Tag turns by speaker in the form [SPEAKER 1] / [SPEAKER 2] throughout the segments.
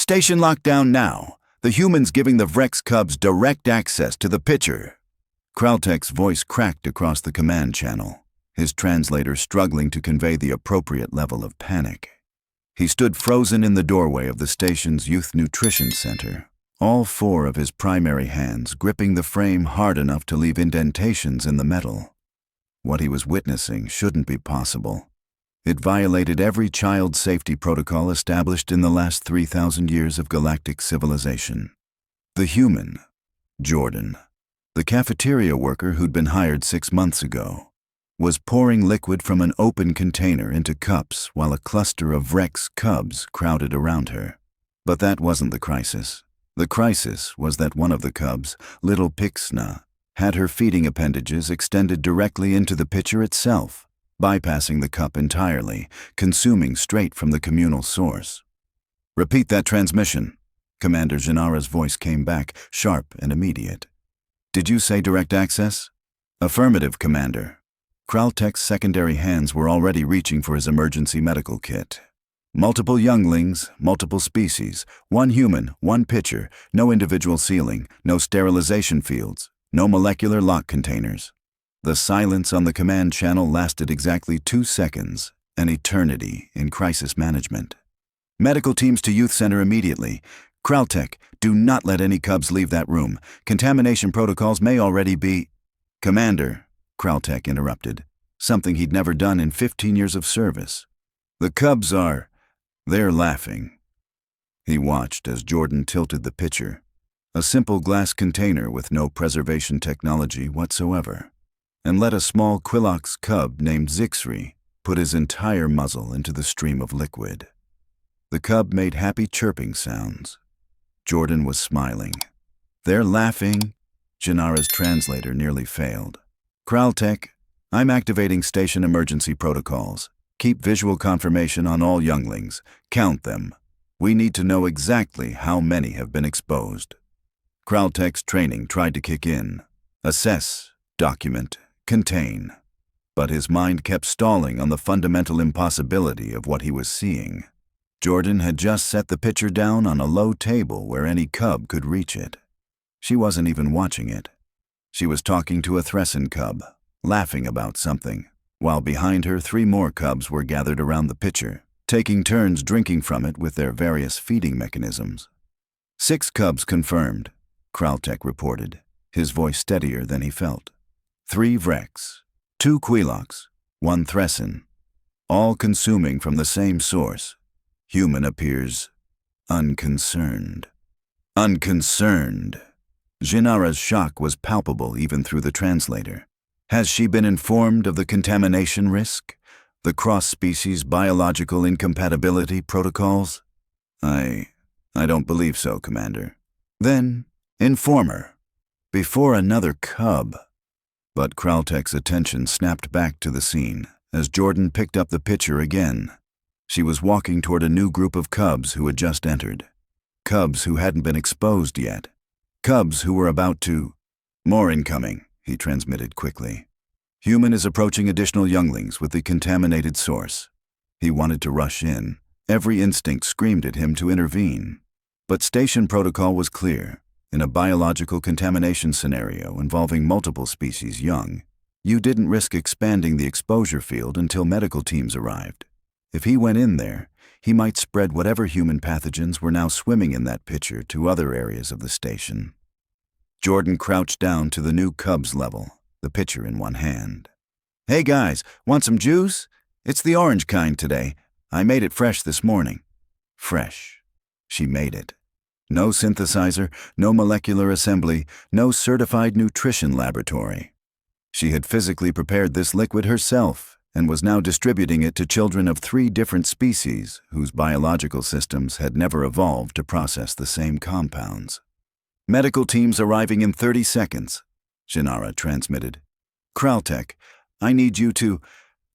[SPEAKER 1] Station lockdown now. The humans giving the Vrex cubs direct access to the pitcher. Kraltek's voice cracked across the command channel, his translator struggling to convey the appropriate level of panic. He stood frozen in the doorway of the station's Youth Nutrition Center, all four of his primary hands gripping the frame hard enough to leave indentations in the metal. What he was witnessing shouldn't be possible. It violated every child safety protocol established in the last 3,000 years of galactic civilization. The human, Jordan, the cafeteria worker who'd been hired 6 months ago, was pouring liquid from an open container into cups while a cluster of Vrex cubs crowded around her. But that wasn't the crisis. The crisis was that one of the cubs, little Pixna, had her feeding appendages extended directly into the pitcher itself, bypassing the cup entirely, consuming straight from the communal source. "Repeat that transmission." Commander Jinara's voice came back, sharp and immediate. "Did you say direct access?" "Affirmative, Commander." Kraltek's secondary hands were already reaching for his emergency medical kit. Multiple younglings, multiple species, one human, one pitcher, no individual sealing, no sterilization fields, no molecular lock containers. The silence on the command channel lasted exactly 2 seconds, an eternity in crisis management. "Medical teams to Youth Center immediately. Kraltek, do not let any cubs leave that room. Contamination protocols may already be—" "Commander," Kraltek interrupted, something he'd never done in 15 years of service. "The cubs they're laughing." He watched as Jordan tilted the pitcher, a simple glass container with no preservation technology whatsoever, and let a small Quilox cub named Zixri put his entire muzzle into the stream of liquid. The cub made happy chirping sounds. Jordan was smiling. "They're laughing." Jinara's translator nearly failed. "Kraltek, I'm activating station emergency protocols. Keep visual confirmation on all younglings. Count them. We need to know exactly how many have been exposed." Kraltek's training tried to kick in. Assess, document, contain. But his mind kept stalling on the fundamental impossibility of what he was seeing. Jordan had just set the pitcher down on a low table where any cub could reach it. She wasn't even watching it. She was talking to a Thressen cub, laughing about something, while behind her 3 more cubs were gathered around the pitcher, taking turns drinking from it with their various feeding mechanisms. 6 cubs confirmed, Kraltek reported, his voice steadier than he felt. 3 Vrex, 2 Quilox, 1 Thressen, all consuming from the same source. Human appears unconcerned. Unconcerned. Jinara's shock was palpable even through the translator. Has she been informed of the contamination risk? The cross-species biological incompatibility protocols? I don't believe so, Commander. Then, inform her. Before another cub. But Kraltek's attention snapped back to the scene as Jordan picked up the pitcher again. She was walking toward a new group of cubs who had just entered. Cubs who hadn't been exposed yet. Cubs who were about to— "More incoming," he transmitted quickly. "Human is approaching additional younglings with the contaminated source." He wanted to rush in. Every instinct screamed at him to intervene. But station protocol was clear. In a biological contamination scenario involving multiple species young, you didn't risk expanding the exposure field until medical teams arrived. If he went in there, he might spread whatever human pathogens were now swimming in that pitcher to other areas of the station. Jordan crouched down to the new cub's level, the pitcher in one hand. "Hey guys, want some juice? It's the orange kind today. I made it fresh this morning." Fresh. She made it. No synthesizer, no molecular assembly, no certified nutrition laboratory. She had physically prepared this liquid herself and was now distributing it to children of 3 different species whose biological systems had never evolved to process the same compounds. "Medical teams arriving in 30 seconds, Jinara transmitted. "Kraltek, I need you to—"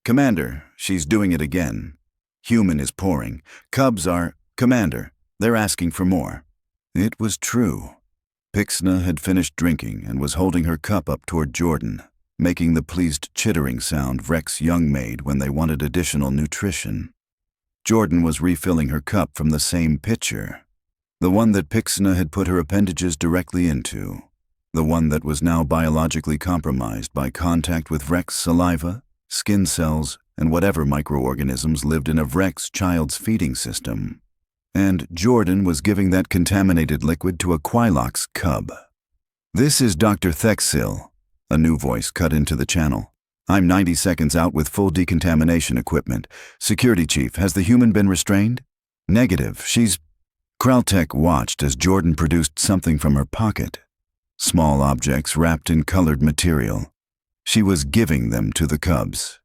[SPEAKER 1] "Commander, she's doing it again. Human is pouring. Cubs are— "Commander, they're asking for more." It was true. Pixna had finished drinking and was holding her cup up toward Jordan, making the pleased chittering sound Vrex young made when they wanted additional nutrition. Jordan was refilling her cup from the same pitcher. The one that Pixna had put her appendages directly into. The one that was now biologically compromised by contact with Vrek's saliva, skin cells, and whatever microorganisms lived in a Vrek's child's feeding system. And Jordan was giving that contaminated liquid to a Quailox cub. "This is Dr. Thexil," a new voice cut into the channel. "I'm 90 seconds out with full decontamination equipment. Security chief, has the human been restrained?" "Negative, she's—" Kraltek watched as Jordan produced something from her pocket. Small objects wrapped in colored material. She was giving them to the cubs.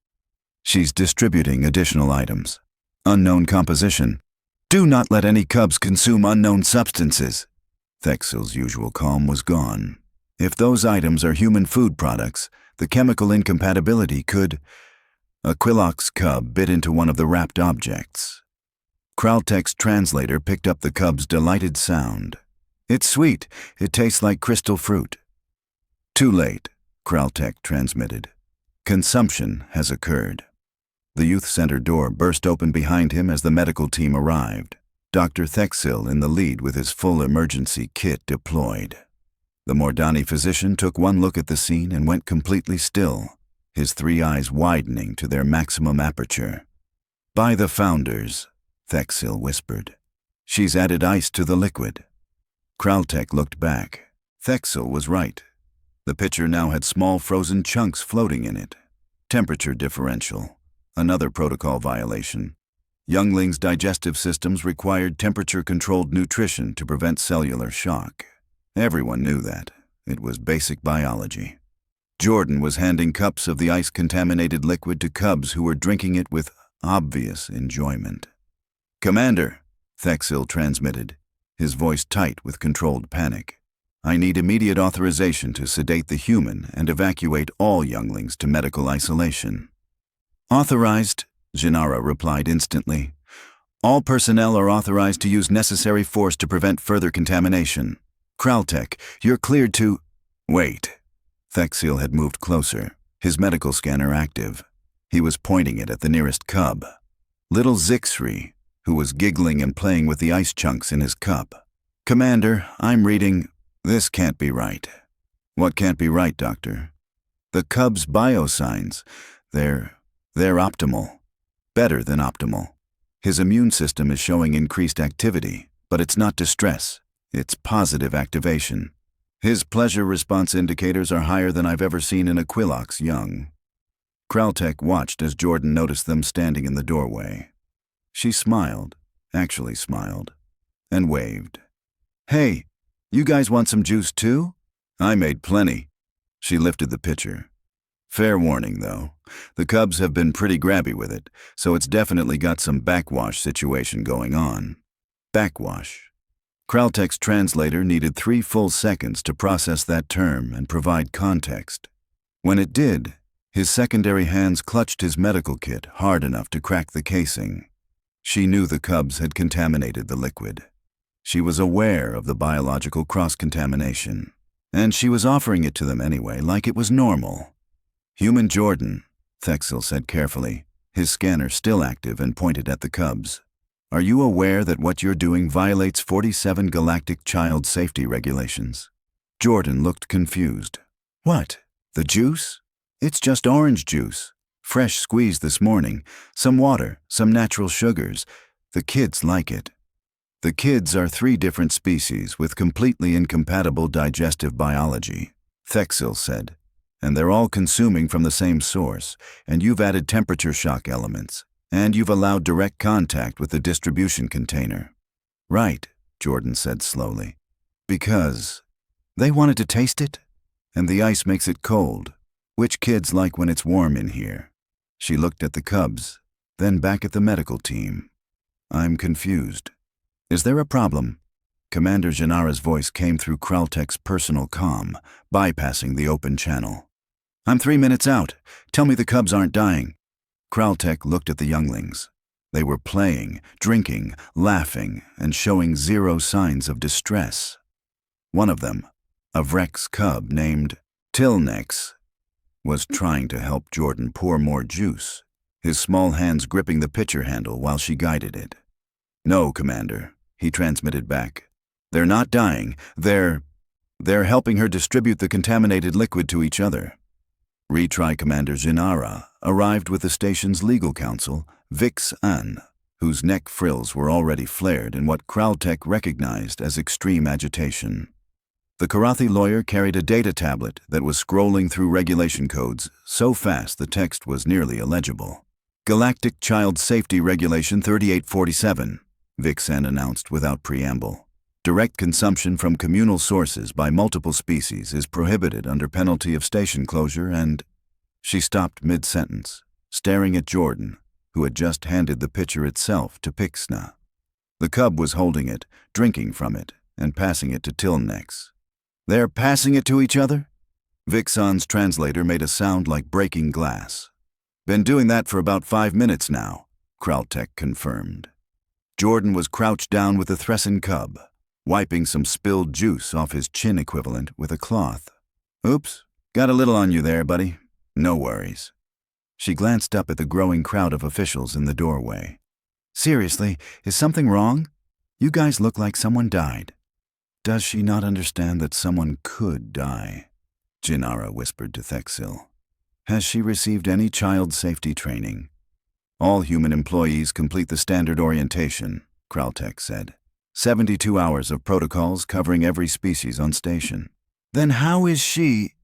[SPEAKER 1] "She's distributing additional items. Unknown composition. Do not let any cubs consume unknown substances." Thexil's usual calm was gone. "If those items are human food products, the chemical incompatibility could—" A Quailox cub bit into one of the wrapped objects. Kraltek's translator picked up the cub's delighted sound. "It's sweet. It tastes like crystal fruit." "Too late," Kraltek transmitted. "Consumption has occurred." The youth center door burst open behind him as the medical team arrived, Dr. Thexil in the lead with his full emergency kit deployed. The Mordani physician took one look at the scene and went completely still, his 3 eyes widening to their maximum aperture. "By the founders," Thexil whispered. "She's added ice to the liquid." Kraltek looked back. Thexil was right. The pitcher now had small frozen chunks floating in it. Temperature differential. Another protocol violation. Younglings' digestive systems required temperature-controlled nutrition to prevent cellular shock. Everyone knew that. It was basic biology. Jordan was handing cups of the ice-contaminated liquid to cubs who were drinking it with obvious enjoyment. "Commander," Thexil transmitted, his voice tight with controlled panic. "I need immediate authorization to sedate the human and evacuate all younglings to medical isolation." "Authorized," Jinara replied instantly. "All personnel are authorized to use necessary force to prevent further contamination. Kraltek, you're cleared to—" "Wait." Thexil had moved closer, his medical scanner active. He was pointing it at the nearest cub. Little Zixri, who was giggling and playing with the ice chunks in his cup. "Commander, I'm reading—" "This can't be right." "What can't be right, Doctor?" "The cub's biosigns. They're optimal. Better than optimal. His immune system is showing increased activity, but it's not distress. It's positive activation. His pleasure response indicators are higher than I've ever seen in a Quailox young." Kraltek watched as Jordan noticed them standing in the doorway. She smiled, actually smiled, and waved. "Hey, you guys want some juice too?" "I made plenty." She lifted the pitcher. "Fair warning, though. The cubs have been pretty grabby with it, so it's definitely got some backwash situation going on." Backwash. Kraltek's translator needed 3 full seconds to process that term and provide context. When it did, his secondary hands clutched his medical kit hard enough to crack the casing. She knew the cubs had contaminated the liquid. She was aware of the biological cross-contamination, and she was offering it to them anyway, like it was normal. "Human Jordan," Thexil said carefully, his scanner still active and pointed at the cubs. "Are you aware that what you're doing violates 47 galactic child safety regulations?" Jordan looked confused. "What? The juice? It's just orange juice. Fresh squeezed this morning. Some water, some natural sugars. The kids like it." "The kids are 3 different species with completely incompatible digestive biology," Thexil said. "And they're all consuming from the same source, and you've added temperature shock elements, and you've allowed direct contact with the distribution container." "Right," Jordan said slowly. "Because they wanted to taste it, and the ice makes it cold, which kids like when it's warm in here." She looked at the cubs, then back at the medical team. "I'm confused. Is there a problem?" Commander Jinara's voice came through Kraltek's personal comm, bypassing the open channel. "I'm 3 minutes out. Tell me the cubs aren't dying." Kraltek looked at the younglings. They were playing, drinking, laughing, and showing 0 signs of distress. One of them, a Vrek's cub named Tilnex, was trying to help Jordan pour more juice, his small hands gripping the pitcher handle while she guided it. "No, Commander," he transmitted back. They're not dying. They're helping her distribute the contaminated liquid to each other. Retry Commander Jinara arrived with the station's legal counsel, Vix An, whose neck frills were already flared in what Kraltek recognized as extreme agitation. The Karathi lawyer carried a data tablet that was scrolling through regulation codes so fast the text was nearly illegible. Galactic Child Safety Regulation 3847, Vixen announced without preamble. Direct consumption from communal sources by multiple species is prohibited under penalty of station closure and... She stopped mid-sentence, staring at Jordan, who had just handed the pitcher itself to Pixna. The cub was holding it, drinking from it, and passing it to Tilnex. They're passing it to each other? Vixen's translator made a sound like breaking glass. Been doing that for about 5 minutes now, Kraltek confirmed. Jordan was crouched down with the Thressin cub, wiping some spilled juice off his chin equivalent with a cloth. Oops, got a little on you there, buddy. No worries. She glanced up at the growing crowd of officials in the doorway. Seriously, is something wrong? You guys look like someone died. Does she not understand that someone could die? Jinara whispered to Thexil. Has she received any child safety training? All human employees complete the standard orientation, Kraltek said. 72 hours of protocols covering every species on station. Then how is she...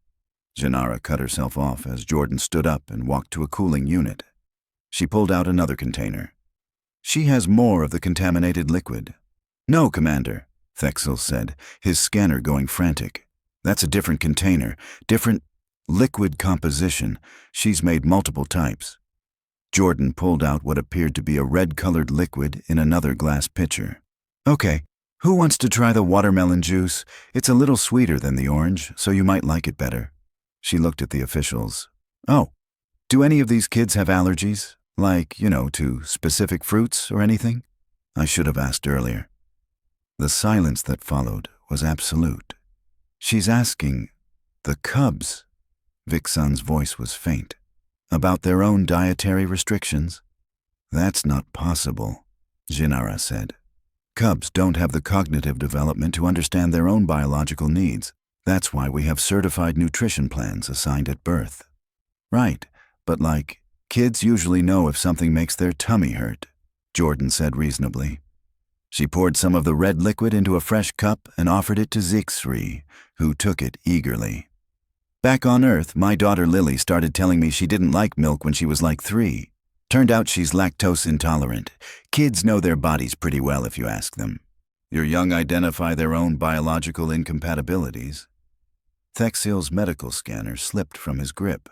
[SPEAKER 1] Jinara cut herself off as Jordan stood up and walked to a cooling unit. She pulled out another container. She has more of the contaminated liquid. No, Commander, Thexil said, his scanner going frantic. That's a different container, different liquid composition. She's made multiple types. Jordan pulled out what appeared to be a red-colored liquid in another glass pitcher. Okay, who wants to try the watermelon juice? It's a little sweeter than the orange, so you might like it better. She looked at the officials. Oh, do any of these kids have allergies? Like, to specific fruits or anything? I should have asked earlier. The silence that followed was absolute. She's asking, the cubs, Vixen's voice was faint, about their own dietary restrictions? That's not possible, Jinara said. Cubs don't have the cognitive development to understand their own biological needs. That's why we have certified nutrition plans assigned at birth. Right, but kids usually know if something makes their tummy hurt, Jordan said reasonably. She poured some of the red liquid into a fresh cup and offered it to Zixri, who took it eagerly. Back on Earth, my daughter Lily started telling me she didn't like milk when she was 3. Turned out she's lactose intolerant. Kids know their bodies pretty well if you ask them. Your young identify their own biological incompatibilities. Thexil's medical scanner slipped from his grip.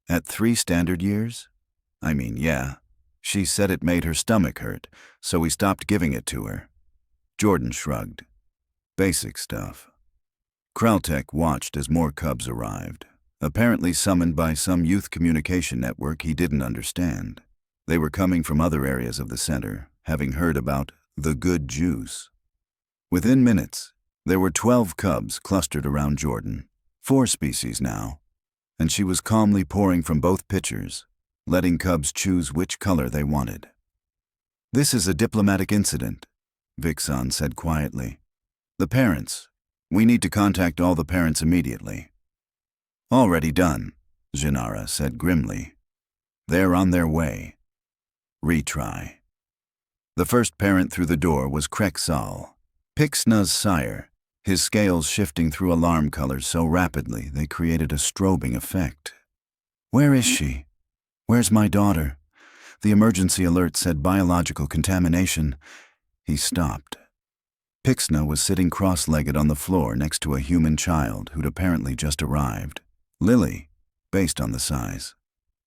[SPEAKER 1] At 3 standard years? Yeah. She said it made her stomach hurt, so we stopped giving it to her. Jordan shrugged. Basic stuff. Kraltek watched as more cubs arrived, apparently summoned by some youth communication network he didn't understand. They were coming from other areas of the center, having heard about the good juice. Within minutes, there were 12 cubs clustered around Jordan, 4 species now, and she was calmly pouring from both pitchers, letting cubs choose which color they wanted. This is a diplomatic incident, Vixen said quietly. The parents. We need to contact all the parents immediately. Already done, Jinara said grimly. They're on their way. Retry. The first parent through the door was Krexal, Pixna's sire, his scales shifting through alarm colors so rapidly they created a strobing effect. Where is she? Where's my daughter? The emergency alert said biological contamination. He stopped. Pixna was sitting cross-legged on the floor next to a human child who'd apparently just arrived. Lily, based on the size,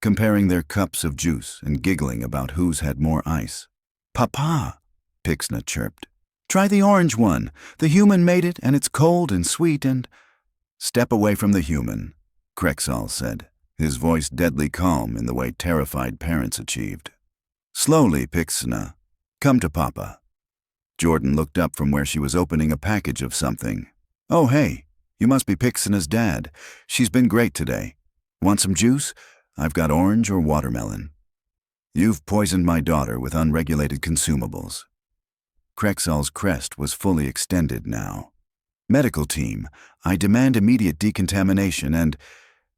[SPEAKER 1] comparing their cups of juice and giggling about whose had more ice. Papa, Pixna chirped. Try the orange one. The human made it, and it's cold and sweet and... Step away from the human, Krexal said, his voice deadly calm in the way terrified parents achieved. Slowly, Pixna. Come to Papa. Jordan looked up from where she was opening a package of something. Oh, hey, you must be Pixna's dad. She's been great today. Want some juice? I've got orange or watermelon. You've poisoned my daughter with unregulated consumables. Krexal's crest was fully extended now. "Medical team, I demand immediate decontamination and—"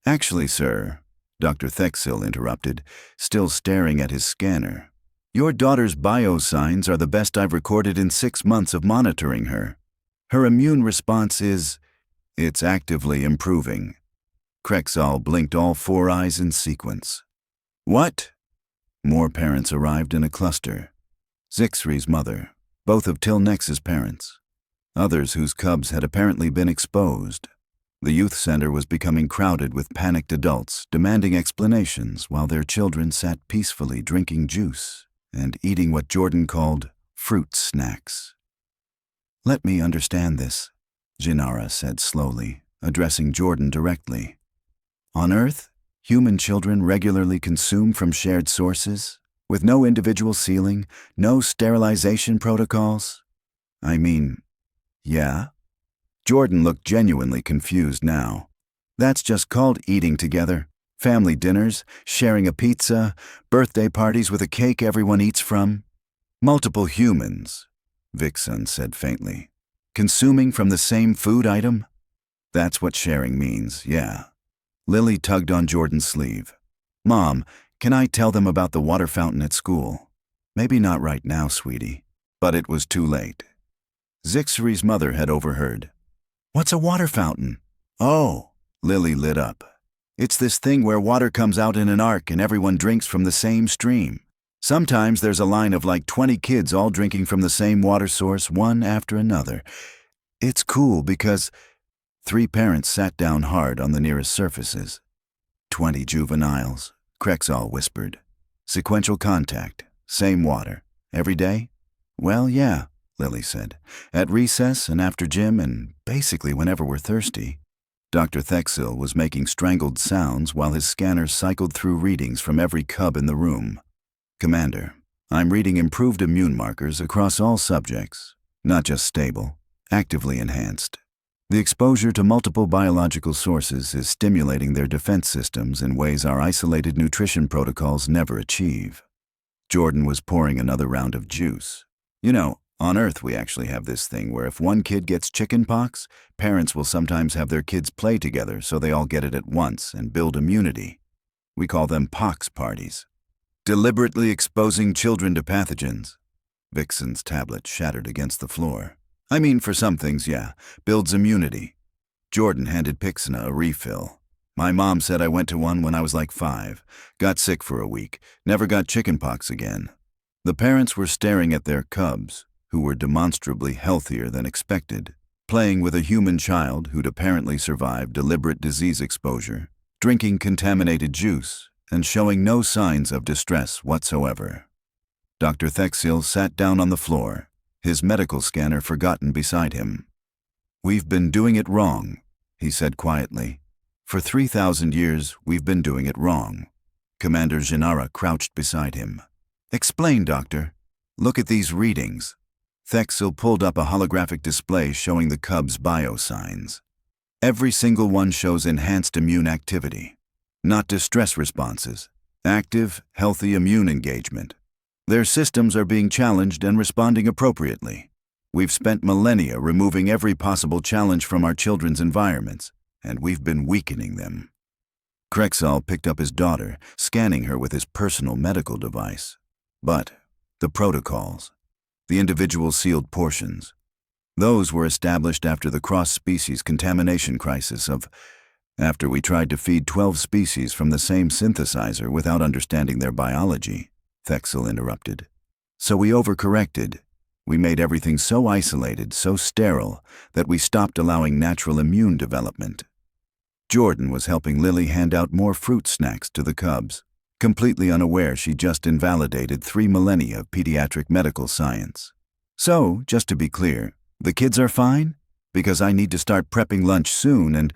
[SPEAKER 1] "Actually, sir," Dr. Thexil interrupted, still staring at his scanner. "Your daughter's biosigns are the best I've recorded in 6 months of monitoring her. Her immune response it's actively improving." Krexal blinked all 4 eyes in sequence. "What?" More parents arrived in a cluster. Zixri's mother, both of Tilnex's parents. Others whose cubs had apparently been exposed. The youth center was becoming crowded with panicked adults demanding explanations while their children sat peacefully drinking juice and eating what Jordan called fruit snacks. "Let me understand this," Jinara said slowly, addressing Jordan directly. "On Earth, human children regularly consume from shared sources, with no individual sealing, no sterilization protocols? I mean, yeah?" Jordan looked genuinely confused now. "That's just called eating together. Family dinners, sharing a pizza, birthday parties with a cake everyone eats from. Multiple humans," Vixen said faintly. "Consuming from the same food item? That's what sharing means, yeah." Lily tugged on Jordan's sleeve. "Mom, can I tell them about the water fountain at school?" "Maybe not right now, sweetie." But it was too late. Zixri's mother had overheard. "What's a water fountain?" "Oh," Lily lit up. "It's this thing where water comes out in an arc and everyone drinks from the same stream. Sometimes there's a line of like 20 kids all drinking from the same water source, one after another. It's cool because—" 3 parents sat down hard on the nearest surfaces. 20 juveniles, Krexal whispered. "Sequential contact, same water. Every day?" "Well, yeah," Lily said. "At recess and after gym and basically whenever we're thirsty." Dr. Thexil was making strangled sounds while his scanner cycled through readings from every cub in the room. "Commander, I'm reading improved immune markers across all subjects, not just stable, actively enhanced. The exposure to multiple biological sources is stimulating their defense systems in ways our isolated nutrition protocols never achieve." Jordan was pouring another round of juice. "You know, on Earth we actually have this thing where if one kid gets chicken pox, parents will sometimes have their kids play together so they all get it at once and build immunity. We call them pox parties. Deliberately exposing children to pathogens." Vixen's tablet shattered against the floor. "I mean, for some things, yeah, builds immunity." Jordan handed Pixina a refill. "My mom said I went to one when I was like 5, got sick for a week, never got chickenpox again." The parents were staring at their cubs, who were demonstrably healthier than expected, playing with a human child who'd apparently survived deliberate disease exposure, drinking contaminated juice, and showing no signs of distress whatsoever. Dr. Thexil sat down on the floor, his medical scanner forgotten beside him. "We've been doing it wrong," he said quietly. "For 3,000 years, we've been doing it wrong." Commander Jinara crouched beside him. "Explain, Doctor." "Look at these readings." Thexil pulled up a holographic display showing the cubs' biosigns. Every single one shows enhanced immune activity. Not distress responses. Active, healthy immune engagement. Their systems are being challenged and responding appropriately. We've spent millennia removing every possible challenge from our children's environments, and we've been weakening them. Krexal picked up his daughter, scanning her with his personal medical device. But the protocols, the individual sealed portions, those were established after the cross-species contamination crisis after we tried to feed 12 species from the same synthesizer without understanding their biology, Thexil interrupted. "So we overcorrected. We made everything so isolated, so sterile, that we stopped allowing natural immune development." Jordan was helping Lily hand out more fruit snacks to the cubs, completely unaware she just invalidated 3 millennia of pediatric medical science. "So, just to be clear, the kids are fine? Because I need to start prepping lunch soon, and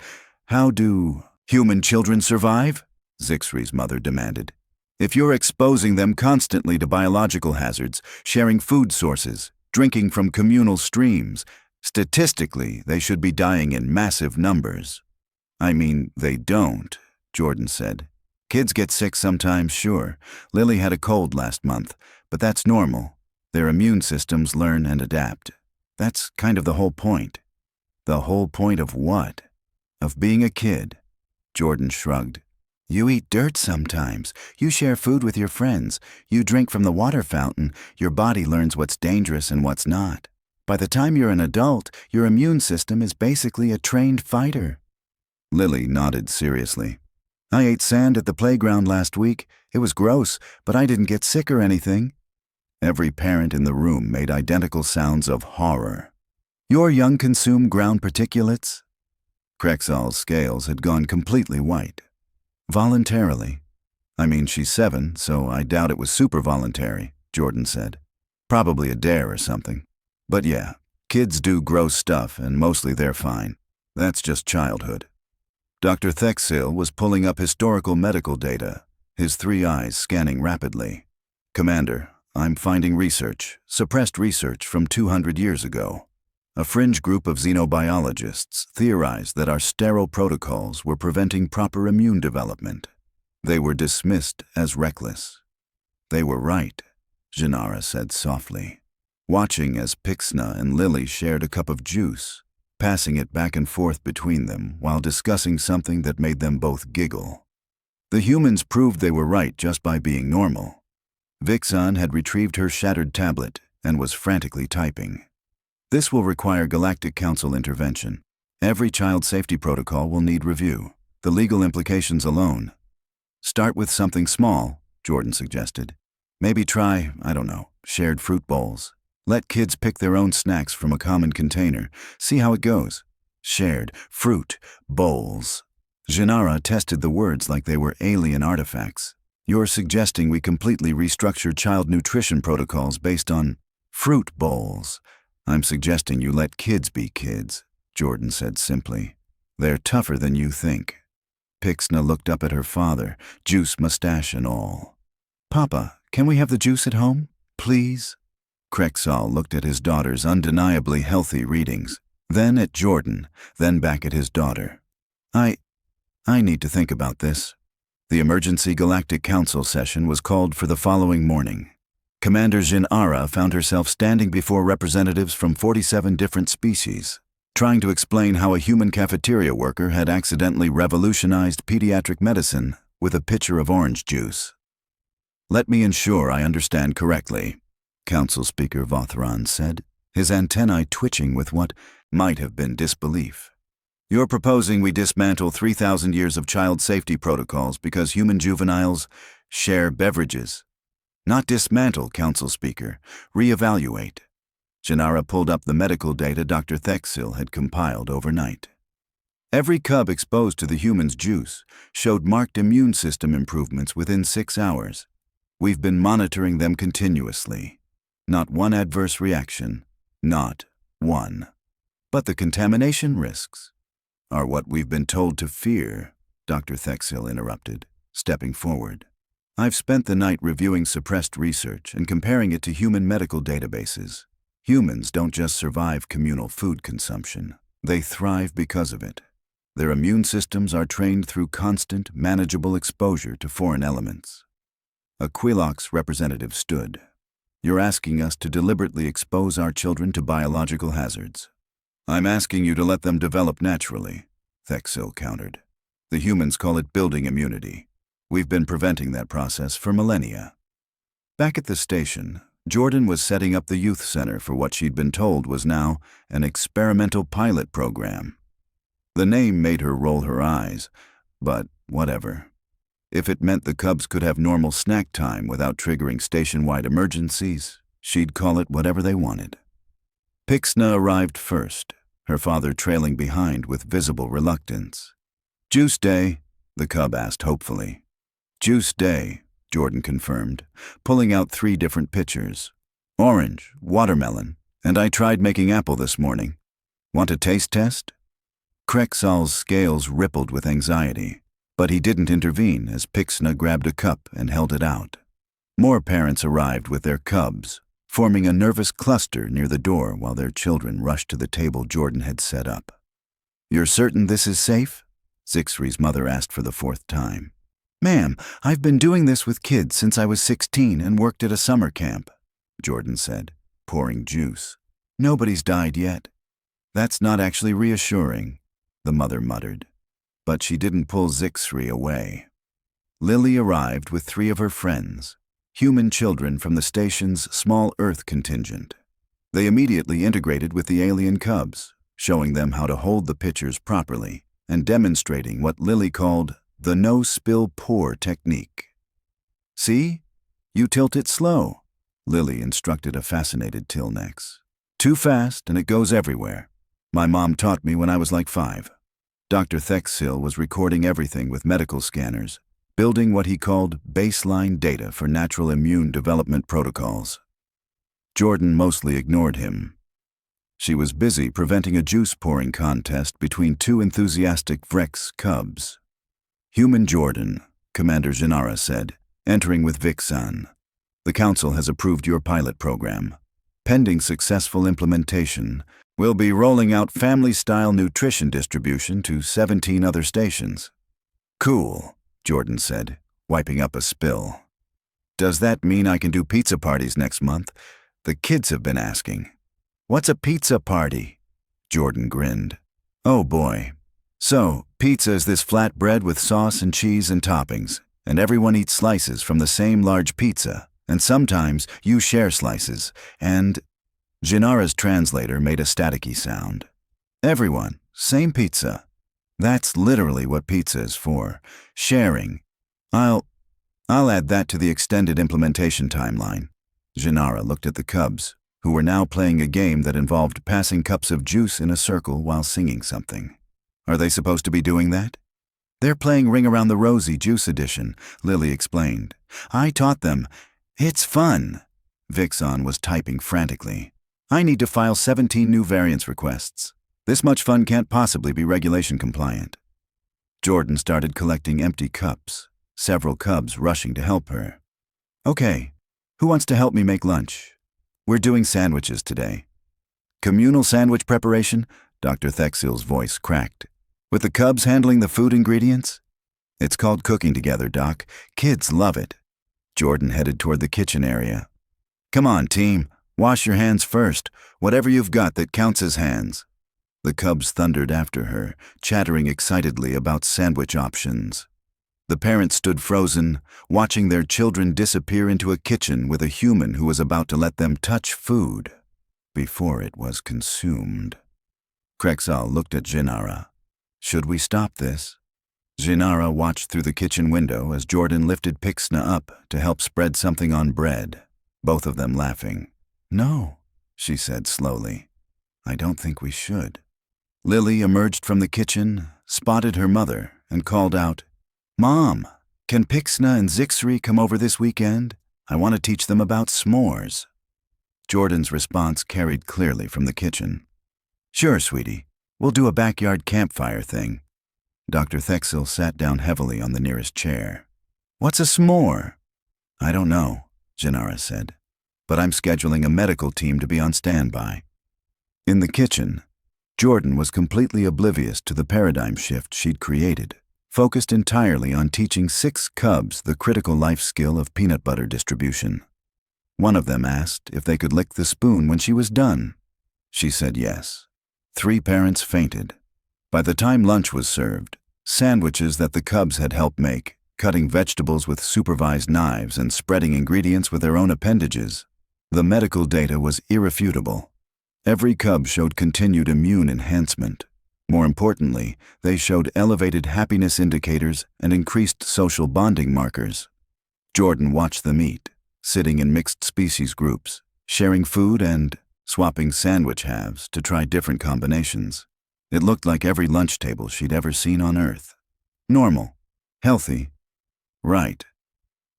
[SPEAKER 1] how do human children survive?" Zixri's mother demanded. "If you're exposing them constantly to biological hazards, sharing food sources, drinking from communal streams, statistically, they should be dying in massive numbers." "I mean, they don't," Jordan said. "Kids get sick sometimes, sure. Lily had a cold last month, but that's normal. Their immune systems learn and adapt. That's kind of the whole point. The whole point of what? Of being a kid. Jordan shrugged. You eat dirt sometimes. You share food with your friends. You drink from the water fountain. Your body learns what's dangerous and what's not. By the time you're an adult, your immune system is basically a trained fighter. Lily nodded seriously. I ate sand at the playground last week. It was gross, but I didn't get sick or anything. Every parent in the room made identical sounds of horror. Your young consume ground particulates? Krexal's scales had gone completely white. Voluntarily. I mean, she's 7, so I doubt it was super voluntary, Jordan said. Probably a dare or something. But yeah, kids do gross stuff, and mostly they're fine. That's just childhood. Dr. Thexil was pulling up historical medical data, his 3 eyes scanning rapidly. Commander, I'm finding research, suppressed research from 200 years ago. A fringe group of xenobiologists theorized that our sterile protocols were preventing proper immune development. They were dismissed as reckless. They were right, Gennara said softly, watching as Pixna and Lily shared a cup of juice, passing it back and forth between them while discussing something that made them both giggle. The humans proved they were right just by being normal. Vixen had retrieved her shattered tablet and was frantically typing. This will require Galactic Council intervention. Every child safety protocol will need review. The legal implications alone. Start with something small, Jordan suggested. Maybe try, I don't know, shared fruit bowls. Let kids pick their own snacks from a common container. See how it goes. Shared fruit bowls. Gennara tested the words like they were alien artifacts. You're suggesting we completely restructure child nutrition protocols based on fruit bowls. I'm suggesting you let kids be kids, Jordan said simply. They're tougher than you think. Pixna looked up at her father, juice mustache and all. Papa, can we have the juice at home, please? Krexal looked at his daughter's undeniably healthy readings, then at Jordan, then back at his daughter. I need to think about this. The Emergency Galactic Council session was called for the following morning. Commander Gennara found herself standing before representatives from 47 different species, trying to explain how a human cafeteria worker had accidentally revolutionized pediatric medicine with a pitcher of orange juice. Let me ensure I understand correctly, Council Speaker Vothran said, his antennae twitching with what might have been disbelief. You're proposing we dismantle 3,000 years of child safety protocols because human juveniles share beverages. Not dismantle, Council Speaker. Reevaluate. Gennara pulled up the medical data Dr. Thexil had compiled overnight. Every cub exposed to the human's juice showed marked immune system improvements within 6 hours. We've been monitoring them continuously. Not one adverse reaction. Not one. But the contamination risks are what we've been told to fear, Dr. Thexil interrupted, stepping forward. I've spent the night reviewing suppressed research and comparing it to human medical databases. Humans don't just survive communal food consumption. They thrive because of it. Their immune systems are trained through constant, manageable exposure to foreign elements. A Quilox representative stood. You're asking us to deliberately expose our children to biological hazards. I'm asking you to let them develop naturally, Thexil countered. The humans call it building immunity. We've been preventing that process for millennia. Back at the station, Jordan was setting up the youth center for what she'd been told was now an experimental pilot program. The name made her roll her eyes, but whatever. If it meant the cubs could have normal snack time without triggering station-wide emergencies, she'd call it whatever they wanted. Pixna arrived first, her father trailing behind with visible reluctance. Juice day, the cub asked hopefully. Juice day, Jordan confirmed, pulling out 3 different pitchers. Orange, watermelon, and I tried making apple this morning. Want a taste test? Krexal's scales rippled with anxiety, but he didn't intervene as Pixna grabbed a cup and held it out. More parents arrived with their cubs, forming a nervous cluster near the door while their children rushed to the table Jordan had set up. You're certain this is safe? Zixri's mother asked for the 4th time. Ma'am, I've been doing this with kids since I was 16 and worked at a summer camp. Jordan said, pouring juice. Nobody's died yet. That's not actually reassuring, the mother muttered. But she didn't pull Zixri away. Lily arrived with 3 of her friends, human children from the station's small Earth contingent. They immediately integrated with the alien cubs, showing them how to hold the pitchers properly and demonstrating what Lily called the no-spill-pour technique. See? You tilt it slow, Lily instructed a fascinated Tilnex. Too fast and it goes everywhere. My mom taught me when I was like 5. Dr. Thexil was recording everything with medical scanners, building what he called baseline data for natural immune development protocols. Jordan mostly ignored him. She was busy preventing a juice-pouring contest between 2 enthusiastic Vrex cubs. Human Jordan, Commander Jinara said, entering with Vixan. The Council has approved your pilot program. Pending successful implementation, we'll be rolling out family-style nutrition distribution to 17 other stations. Cool, Jordan said, wiping up a spill. Does that mean I can do pizza parties next month? The kids have been asking. What's a pizza party? Jordan grinned. Oh boy. So, pizza is this flat bread with sauce and cheese and toppings, and everyone eats slices from the same large pizza, and sometimes you share slices, and... Jinara's translator made a staticky sound. Everyone, same pizza. That's literally what pizza is for. Sharing. I'll add that to the extended implementation timeline. Jinara looked at the cubs, who were now playing a game that involved passing cups of juice in a circle while singing something. Are they supposed to be doing that? They're playing Ring Around the Rosie Juice Edition, Lily explained. I taught them. It's fun. Vixan was typing frantically. I need to file 17 new variance requests. This much fun can't possibly be regulation compliant. Jordan started collecting empty cups, several cubs rushing to help her. Okay, who wants to help me make lunch? We're doing sandwiches today. Communal sandwich preparation? Dr. Thexil's voice cracked. With the cubs handling the food ingredients? It's called cooking together, Doc. Kids love it. Jordan headed toward the kitchen area. Come on, team. Wash your hands first. Whatever you've got that counts as hands. The cubs thundered after her, chattering excitedly about sandwich options. The parents stood frozen, watching their children disappear into a kitchen with a human who was about to let them touch food before it was consumed. Krexal looked at Jinara. Should we stop this? Jinara watched through the kitchen window as Jordan lifted Pixna up to help spread something on bread, both of them laughing. No, she said slowly. I don't think we should. Lily emerged from the kitchen, spotted her mother, and called out, Mom, can Pixna and Zixri come over this weekend? I want to teach them about s'mores. Jordan's response carried clearly from the kitchen. Sure, sweetie. We'll do a backyard campfire thing. Dr. Thexil sat down heavily on the nearest chair. What's a s'more? I don't know, Jinara said, but I'm scheduling a medical team to be on standby. In the kitchen, Jordan was completely oblivious to the paradigm shift she'd created, focused entirely on teaching 6 cubs the critical life skill of peanut butter distribution. One of them asked if they could lick the spoon when she was done. She said yes. 3 parents fainted. By the time lunch was served, sandwiches that the cubs had helped make, cutting vegetables with supervised knives and spreading ingredients with their own appendages, the medical data was irrefutable. Every cub showed continued immune enhancement. More importantly, they showed elevated happiness indicators and increased social bonding markers. Jordan watched them eat, sitting in mixed species groups, sharing food and swapping sandwich halves to try different combinations. It looked like every lunch table she'd ever seen on Earth. Normal. Healthy. Right.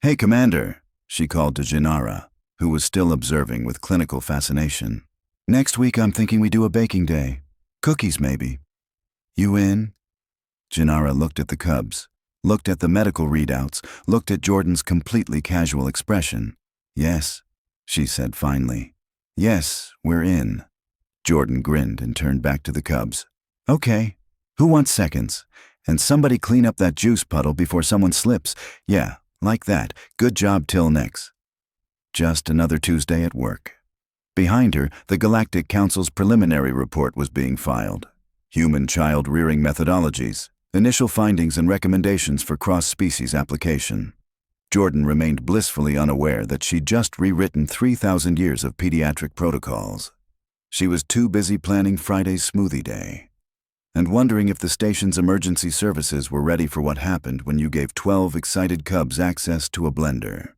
[SPEAKER 1] Hey, Commander, she called to Jinara, who was still observing with clinical fascination. Next week I'm thinking we do a baking day. Cookies, maybe. You in? Jinara looked at the cubs, looked at the medical readouts, looked at Jordan's completely casual expression. Yes, she said finally. Yes, we're in. Jordan grinned and turned back to the cubs. Okay, who wants seconds? And somebody clean up that juice puddle before someone slips. Yeah, like that. Good job till next. Just another Tuesday at work. Behind her, the Galactic Council's preliminary report was being filed. Human child rearing methodologies, initial findings and recommendations for cross-species application. Jordan remained blissfully unaware that she'd just rewritten 3,000 years of pediatric protocols. She was too busy planning Friday's smoothie day and wondering if the station's emergency services were ready for what happened when you gave 12 excited cubs access to a blender.